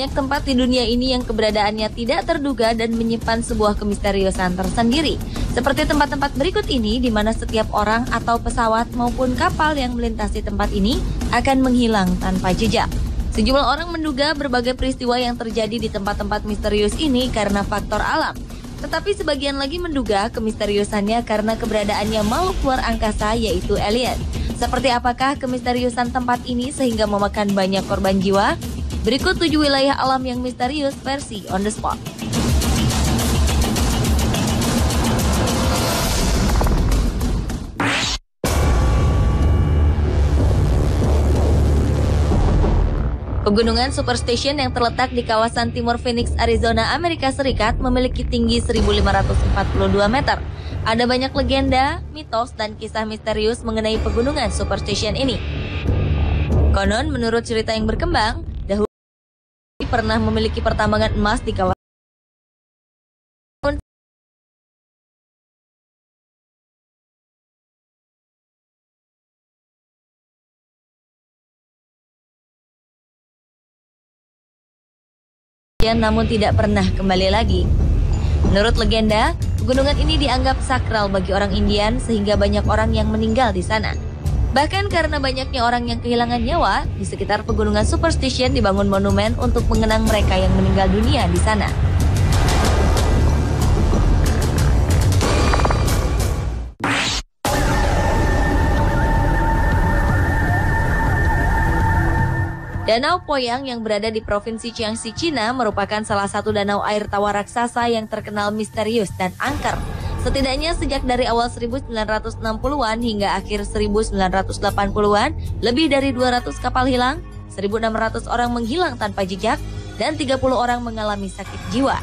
Banyak tempat di dunia ini yang keberadaannya tidak terduga dan menyimpan sebuah kemisteriusan tersendiri. Seperti tempat-tempat berikut ini, di mana setiap orang atau pesawat maupun kapal yang melintasi tempat ini akan menghilang tanpa jejak. Sejumlah orang menduga berbagai peristiwa yang terjadi di tempat-tempat misterius ini karena faktor alam. Tetapi sebagian lagi menduga kemisteriusannya karena keberadaannya makhluk luar angkasa, yaitu alien. Seperti apakah kemisteriusan tempat ini sehingga memakan banyak korban jiwa? Berikut 7 wilayah alam yang misterius versi On The Spot. Pegunungan Superstition yang terletak di kawasan timur Phoenix, Arizona, Amerika Serikat memiliki tinggi 1.542 meter. Ada banyak legenda, mitos, dan kisah misterius mengenai pegunungan Superstition ini. Konon, menurut cerita yang berkembang, dahulu pernah memiliki pertambangan emas di kawasan namun tidak pernah kembali lagi. Menurut legenda, pegunungan ini dianggap sakral bagi orang Indian sehingga banyak orang yang meninggal di sana. Bahkan karena banyaknya orang yang kehilangan nyawa, di sekitar pegunungan Superstition dibangun monumen untuk mengenang mereka yang meninggal dunia di sana. Danau Poyang yang berada di Provinsi Jiangxi, Cina merupakan salah satu danau air tawar raksasa yang terkenal misterius dan angker. Setidaknya sejak dari awal 1960-an hingga akhir 1980-an, lebih dari 200 kapal hilang, 1.600 orang menghilang tanpa jejak, dan 30 orang mengalami sakit jiwa.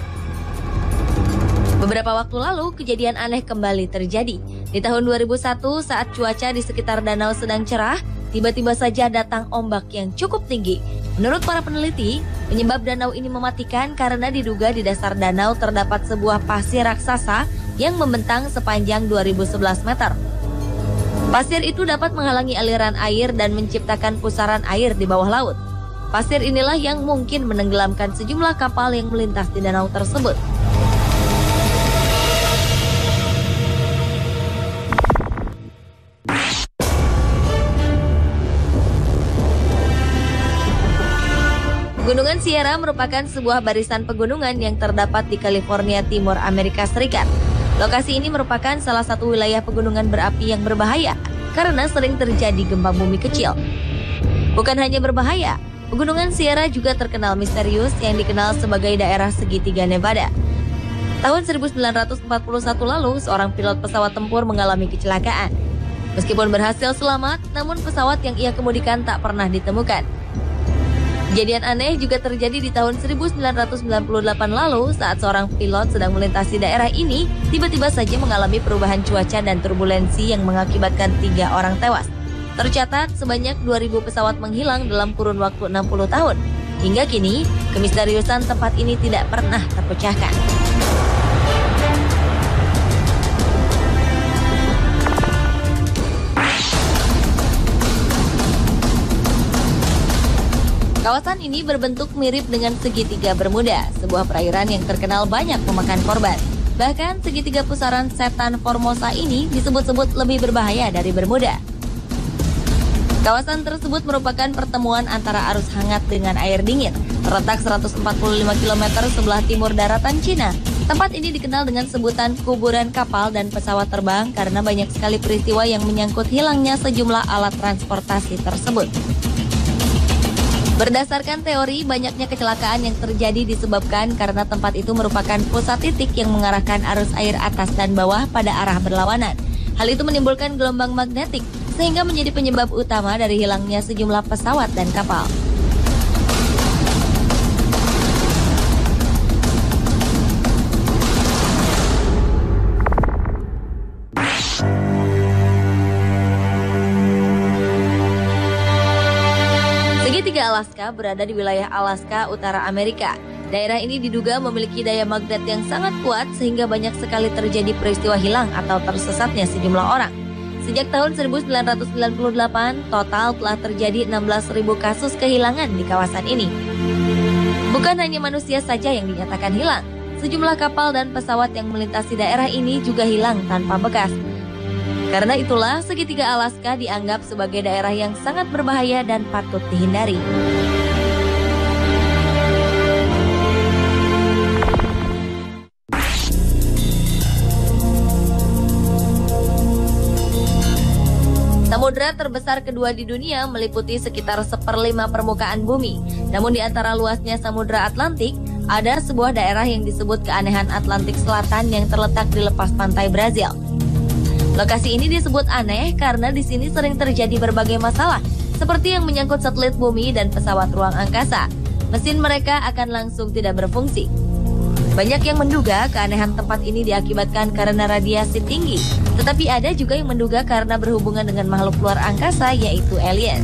Beberapa waktu lalu, kejadian aneh kembali terjadi. Di tahun 2001, saat cuaca di sekitar danau sedang cerah, tiba-tiba saja datang ombak yang cukup tinggi. Menurut para peneliti, penyebab danau ini mematikan karena diduga di dasar danau terdapat sebuah pasir raksasa yang membentang sepanjang 2011 meter. Pasir itu dapat menghalangi aliran air dan menciptakan pusaran air di bawah laut. Pasir inilah yang mungkin menenggelamkan sejumlah kapal yang melintas di danau tersebut. Pegunungan Sierra merupakan sebuah barisan pegunungan yang terdapat di California Timur, Amerika Serikat. Lokasi ini merupakan salah satu wilayah pegunungan berapi yang berbahaya karena sering terjadi gempa bumi kecil. Bukan hanya berbahaya, pegunungan Sierra juga terkenal misterius yang dikenal sebagai daerah segitiga Nevada. Tahun 1941 lalu, seorang pilot pesawat tempur mengalami kecelakaan. Meskipun berhasil selamat, namun pesawat yang ia kemudikan tak pernah ditemukan. Kejadian aneh juga terjadi di tahun 1998 lalu saat seorang pilot sedang melintasi daerah ini tiba-tiba saja mengalami perubahan cuaca dan turbulensi yang mengakibatkan 3 orang tewas. Tercatat sebanyak 2.000 pesawat menghilang dalam kurun waktu 60 tahun. Hingga kini, kemisteriusan tempat ini tidak pernah terpecahkan. Kawasan ini berbentuk mirip dengan segitiga Bermuda, sebuah perairan yang terkenal banyak memakan korban. Bahkan segitiga pusaran setan Formosa ini disebut-sebut lebih berbahaya dari Bermuda. Kawasan tersebut merupakan pertemuan antara arus hangat dengan air dingin, terletak 145 km sebelah timur daratan Cina. Tempat ini dikenal dengan sebutan kuburan kapal dan pesawat terbang karena banyak sekali peristiwa yang menyangkut hilangnya sejumlah alat transportasi tersebut. Berdasarkan teori, banyaknya kecelakaan yang terjadi disebabkan karena tempat itu merupakan pusat titik yang mengarahkan arus air atas dan bawah pada arah berlawanan. Hal itu menimbulkan gelombang magnetik, sehingga menjadi penyebab utama dari hilangnya sejumlah pesawat dan kapal. Segitiga Alaska berada di wilayah Alaska, utara Amerika. Daerah ini diduga memiliki daya magnet yang sangat kuat sehingga banyak sekali terjadi peristiwa hilang atau tersesatnya sejumlah orang. Sejak tahun 1998, total telah terjadi 16.000 kasus kehilangan di kawasan ini. Bukan hanya manusia saja yang dinyatakan hilang, sejumlah kapal dan pesawat yang melintasi daerah ini juga hilang tanpa bekas. Karena itulah segitiga Alaska dianggap sebagai daerah yang sangat berbahaya dan patut dihindari. Samudra terbesar kedua di dunia meliputi sekitar 1/5 permukaan bumi. Namun di antara luasnya Samudra Atlantik, ada sebuah daerah yang disebut keanehan Atlantik Selatan yang terletak di lepas pantai Brazil. Lokasi ini disebut aneh karena di sini sering terjadi berbagai masalah, seperti yang menyangkut satelit bumi dan pesawat ruang angkasa. Mesin mereka akan langsung tidak berfungsi. Banyak yang menduga keanehan tempat ini diakibatkan karena radiasi tinggi, tetapi ada juga yang menduga karena berhubungan dengan makhluk luar angkasa, yaitu alien.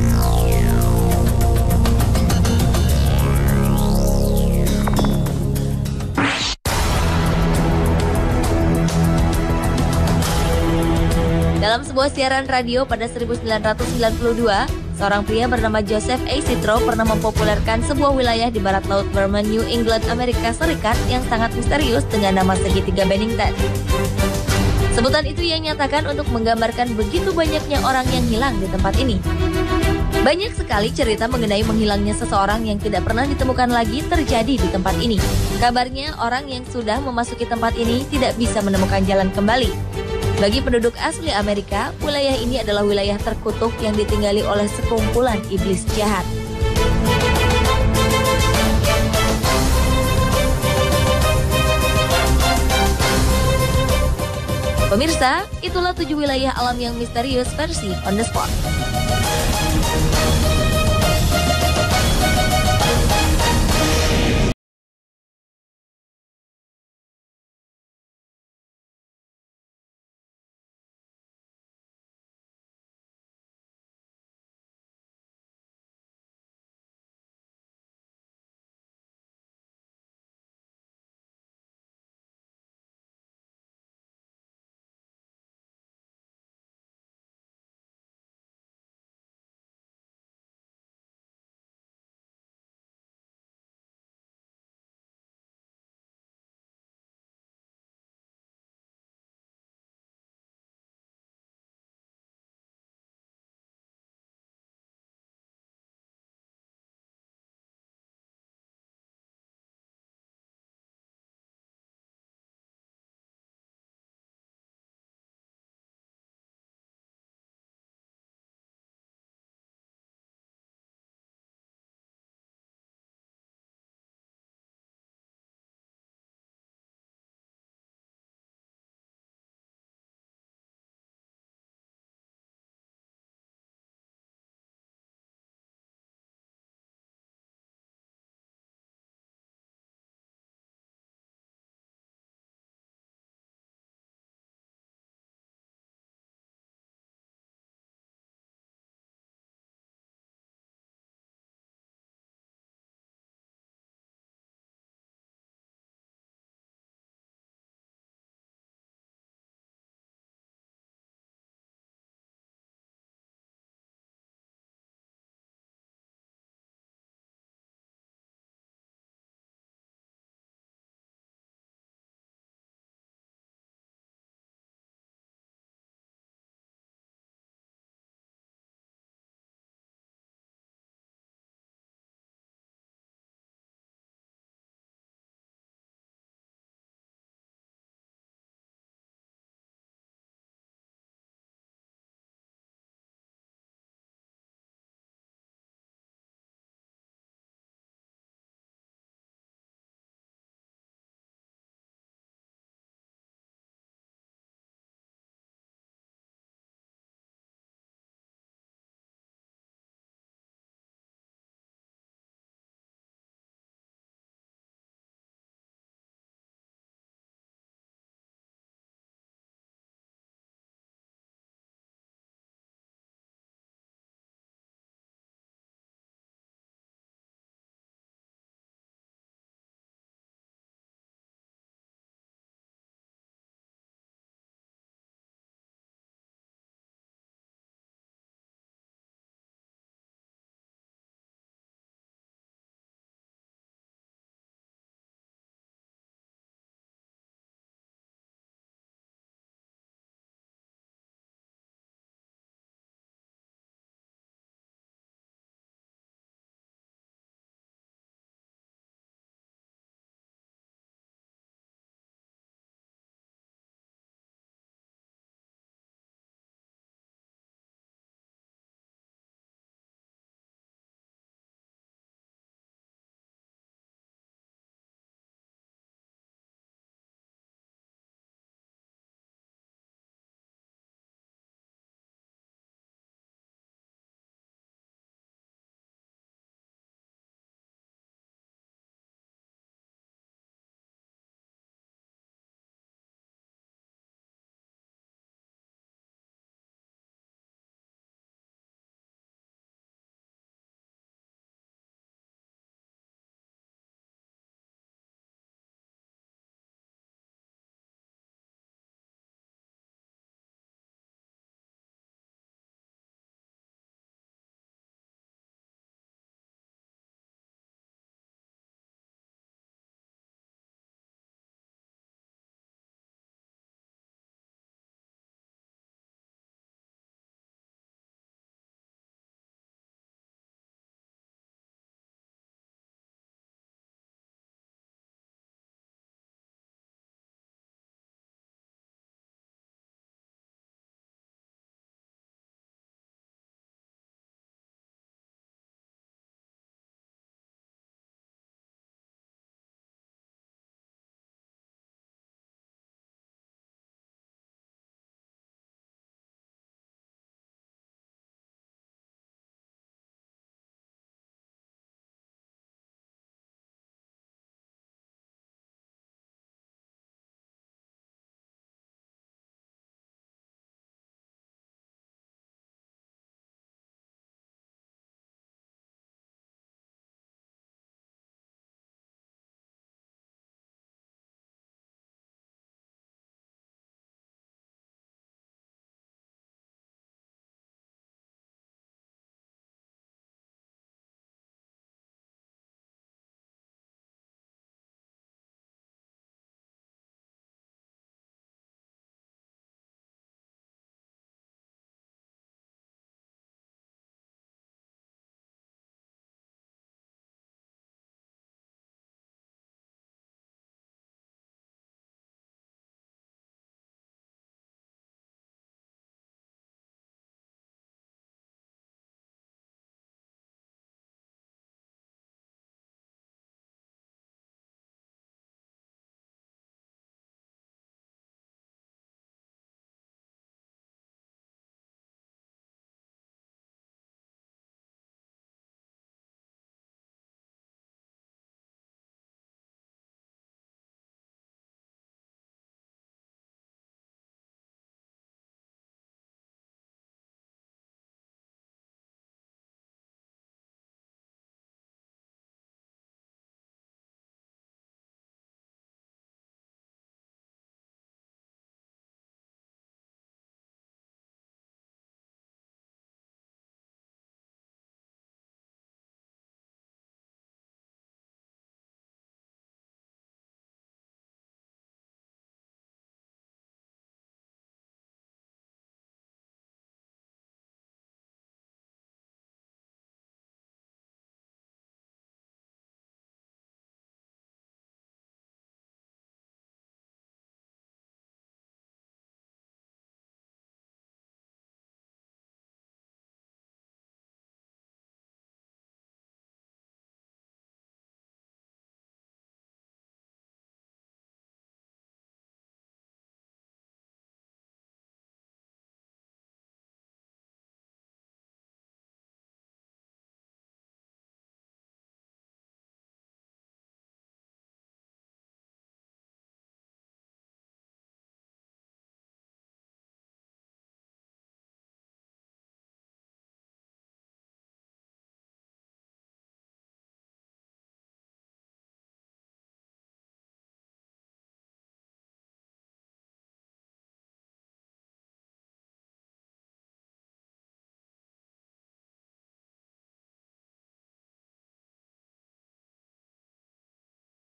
Dalam sebuah siaran radio pada 1992, seorang pria bernama Joseph A. Citro pernah mempopulerkan sebuah wilayah di barat laut Vermont, New England, Amerika Serikat yang sangat misterius dengan nama segitiga Bennington. Sebutan itu ia nyatakan untuk menggambarkan begitu banyaknya orang yang hilang di tempat ini. Banyak sekali cerita mengenai menghilangnya seseorang yang tidak pernah ditemukan lagi terjadi di tempat ini. Kabarnya orang yang sudah memasuki tempat ini tidak bisa menemukan jalan kembali. Bagi penduduk asli Amerika, wilayah ini adalah wilayah terkutuk yang ditinggali oleh sekumpulan iblis jahat. Pemirsa, itulah 7 wilayah alam yang misterius versi On The Spot.